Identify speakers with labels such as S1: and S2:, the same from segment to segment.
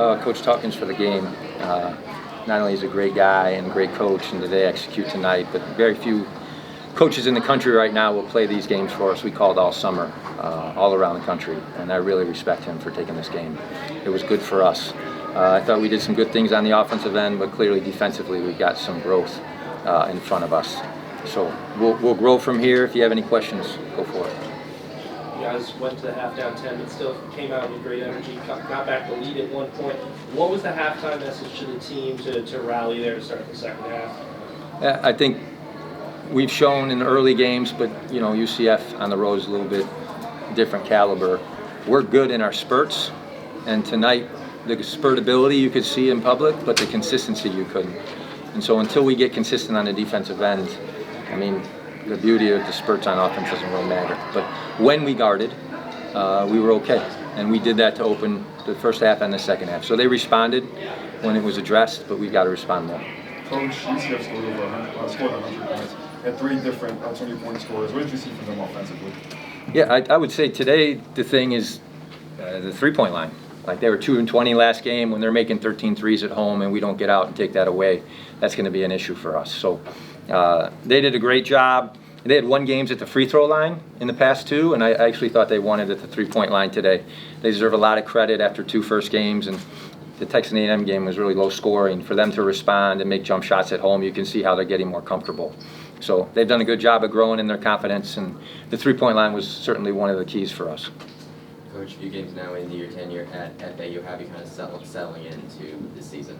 S1: Coach Talkins for the game. Not only is he a great guy and a great coach, and today execute tonight, but very few coaches in the country right now will play these games for us. We called all summer, all around the country, and I really respect him for taking this game. It was good for us. I thought we did some good things on the offensive end, but clearly defensively we got some growth in front of us. So we'll grow from here. If you have any questions, go for it.
S2: You guys went to the half down 10, but still came out with great energy, got back the lead at one point. What was the halftime message to the team to rally there to start the second half?
S1: I think we've shown in the early games, but UCF on the road is a little bit different caliber. We're good in our spurts, and tonight the spurt ability you could see in public, but the consistency you couldn't. And so until we get consistent on the defensive end, I mean, the beauty of the spurts on offense doesn't really matter. But when we guarded, we were okay. And we did that to open the first half and the second half. So they responded when it was addressed, but we got to respond more.
S3: Coach, UCF scored 100 points. Had 3 different 20-point scorers. What did you see from them offensively?
S1: Yeah, I would say today the thing is the three-point line. Like they were 2-20 last game. When they're making 13 threes at home and we don't get out and take that away, that's going to be an issue for us. So they did a great job. They had won games at the free throw line in the past 2, and I actually thought they won it at the three-point line today. They deserve a lot of credit after 2 first games, and the Texas A&M game was really low scoring. For them to respond and make jump shots at home, you can see how they're getting more comfortable. So they've done a good job of growing in their confidence, and the three-point line was certainly one of the keys for us.
S4: Coach, a few games now into your tenure at FAU, how have you kind of settling into this season?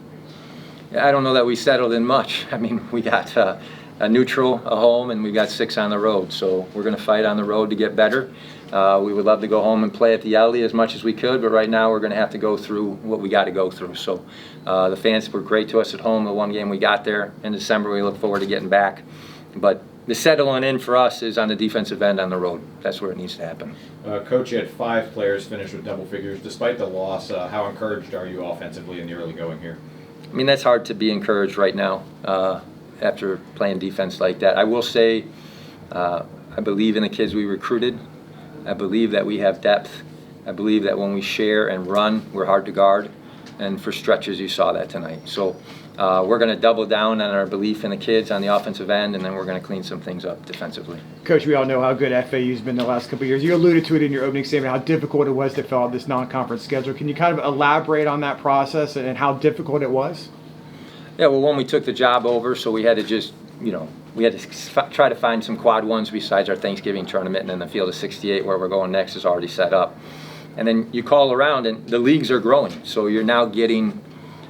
S1: Yeah, I don't know that we settled in much. I mean, we got a neutral, a home, and we got 6 on the road. So we're going to fight on the road to get better. We would love to go home and play at the Alley as much as we could, but right now we're going to have to go through what we got to go through. So the fans were great to us at home. The one game we got there in December, we look forward to getting back. But the settling in for us is on the defensive end on the road. That's where it needs to happen.
S5: Coach, you had 5 players finish with double figures. Despite the loss, how encouraged are you offensively in the early going here?
S1: I mean, that's hard to be encouraged right now after playing defense like that. I will say I believe in the kids we recruited. I believe that we have depth. I believe that when we share and run, we're hard to guard. And for stretches, you saw that tonight. So we're going to double down on our belief in the kids on the offensive end, and then we're going to clean some things up defensively.
S6: Coach, we all know how good FAU's been the last couple of years. You alluded to it in your opening statement, how difficult it was to fill out this non-conference schedule. Can you kind of elaborate on that process and how difficult it was?
S1: Yeah, well, when we took the job over, so we had to just, we had to try to find some quad ones besides our Thanksgiving tournament, and then the field of 68 where we're going next is already set up. And then you call around, and the leagues are growing. So you're now getting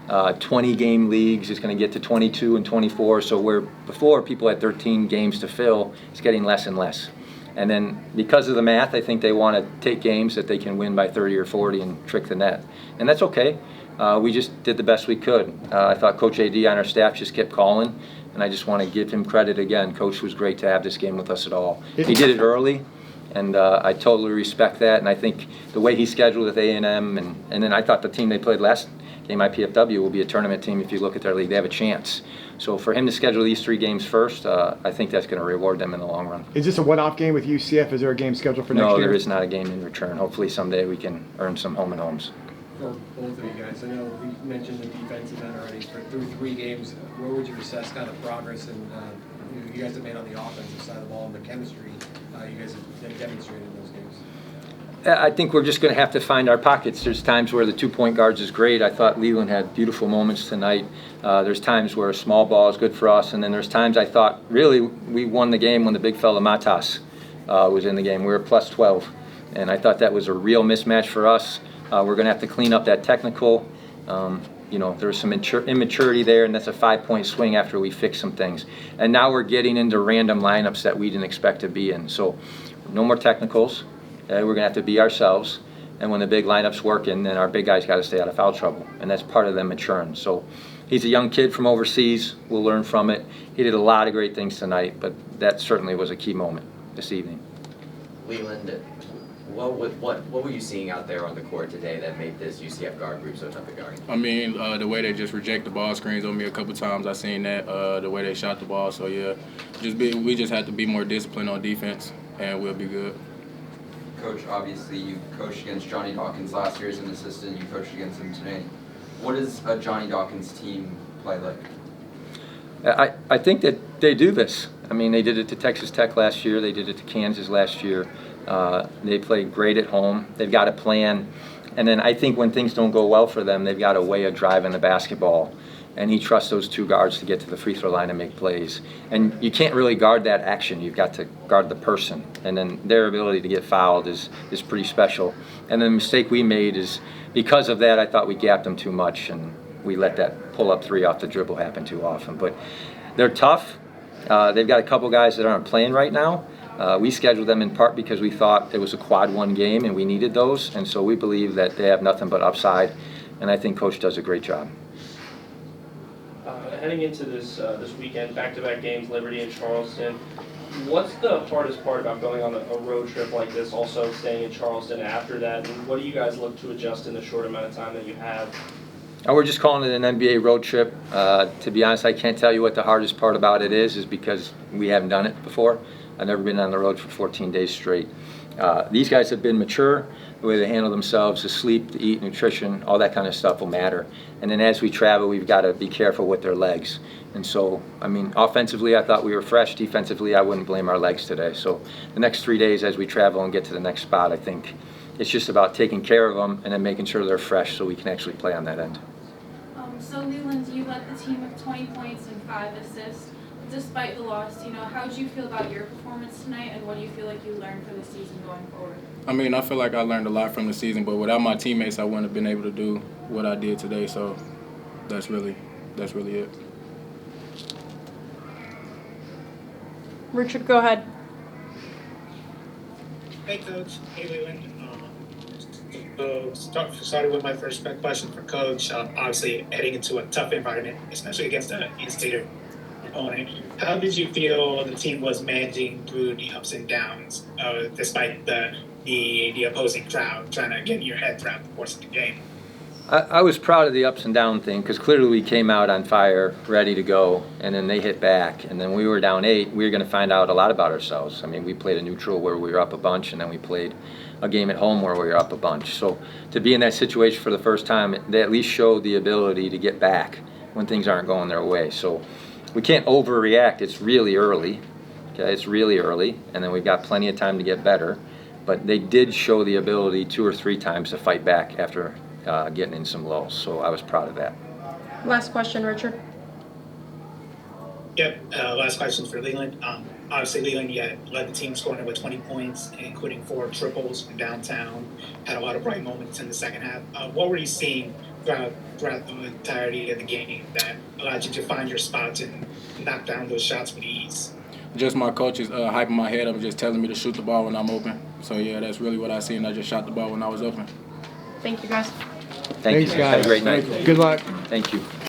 S1: 20-game leagues. It's going to get to 22 and 24. So where before people had 13 games to fill, it's getting less and less. And then because of the math, I think they want to take games that they can win by 30 or 40 and trick the net. And that's okay. We just did the best we could. I thought Coach AD on our staff just kept calling, and I just want to give him credit again. Coach was great to have this game with us at all. He did it early, and I totally respect that. And I think the way he scheduled with A&M, and then I thought the team they played last game, IPFW, will be a tournament team. If you look at their league, they have a chance. So for him to schedule these 3 games first, I think that's going to reward them in the long run.
S6: Is this a one-off game with UCF? Is there a game scheduled for next year?
S1: No, there is not a game in return. Hopefully someday we can earn some home and homes.
S7: For both of you guys, I know we mentioned the defensive end already. Through 3 games, where would you assess kind of progress and you guys have made on the offensive side of the ball and the chemistry you guys have demonstrated in those games?
S1: I think we're just going to have to find our pockets. There's times where the 2-point guards is great. I thought Leland had beautiful moments tonight. There's times where a small ball is good for us, and then there's times I thought really we won the game when the big fella Matas was in the game. We were plus 12, and I thought that was a real mismatch for us. We're going to have to clean up that technical. There's some immaturity there, and that's a 5-point swing after we fix some things. And now we're getting into random lineups that we didn't expect to be in. So no more technicals. We're going to have to be ourselves. And when the big lineup's working, then our big guys got to stay out of foul trouble. And that's part of them maturing. So he's a young kid from overseas. We'll learn from it. He did a lot of great things tonight, but that certainly was a key moment this evening.
S4: Leland, what were you seeing out there on the court today that made this UCF guard group so tough to guard?
S8: I mean, the way they just reject the ball screens on me a couple times. I seen that. The way they shot the ball. So yeah, we just have to be more disciplined on defense, and we'll be good.
S9: Coach, obviously you coached against Johnny Dawkins last year as an assistant. You coached against him today.
S4: What does a Johnny Dawkins team play like?
S1: I think that they do this. I mean, they did it to Texas Tech last year. They did it to Kansas last year. They play great at home. They've got a plan. And then I think when things don't go well for them, they've got a way of driving the basketball. And he trusts those two guards to get to the free throw line and make plays. And you can't really guard that action. You've got to guard the person. And then their ability to get fouled is pretty special. And the mistake we made is because of that, I thought we gapped them too much. And we let that pull-up three off the dribble happen too often. But they're tough. They've got a couple guys that aren't playing right now. We scheduled them in part because we thought it was a quad one game and we needed those. And so we believe that they have nothing but upside. And I think Coach does a great job.
S2: Heading into this weekend, back-to-back games, Liberty and Charleston. What's the hardest part about going on a road trip like this, also staying in Charleston after that? And what do you guys look to adjust in the short amount of time that you have?
S1: We're just calling it an NBA road trip. To be honest, I can't tell you what the hardest part about it is because we haven't done it before. I've never been on the road for 14 days straight. These guys have been mature. The way they handle themselves, the sleep, the eat, nutrition, all that kind of stuff will matter. And then as we travel, we've got to be careful with their legs. And so, I mean, offensively, I thought we were fresh. Defensively, I wouldn't blame our legs today. So the next 3 days as we travel and get to the next spot, I think it's just about taking care of them and then making sure they're fresh so we can actually play on that end.
S9: So Leland, you led the team with 20 points and 5 assists. Despite the loss, how did you feel about your performance tonight, and what do you feel like you learned for the season going forward?
S8: I mean, I feel like I learned a lot from the season, but without my teammates, I wouldn't have been able to do what I did today. So that's really it.
S10: Richard, go ahead.
S11: Hey, Coach. Hey, Leland. Started with my first question for Coach. Obviously, heading into a tough environment, especially against an in-state opponent. How did you feel the team was managing through the ups and downs, despite the opposing crowd trying to get in your head throughout the course of the game?
S1: I was proud of the ups and down thing because clearly we came out on fire, ready to go, and then they hit back. And then we were down 8. We were going to find out a lot about ourselves. I mean, we played a neutral where we were up a bunch, and then we played a game at home where we were up a bunch. So to be in that situation for the first time, they at least showed the ability to get back when things aren't going their way. So we can't overreact. It's really early. Okay, it's really early, and then we've got plenty of time to get better. But they did show the ability 2 or 3 times to fight back after getting in some lulls. So I was proud of that.
S10: Last question, Richard.
S11: Yep, last question for Leland. Obviously, Leland, you had led the team scoring with 20 points, including 4 triples from downtown. Had a lot of bright moments in the second half. What were you seeing throughout the entirety of the game that allowed you to find your spots and knock down those shots with ease?
S8: Just my coaches hyping my head up and just telling me to shoot the ball when I'm open. So, yeah, that's really what I seen. I just shot the ball when I was open.
S10: Thank you, guys.
S1: Thanks,
S6: guys.
S1: Have a great night.
S6: Good luck.
S1: Thank you.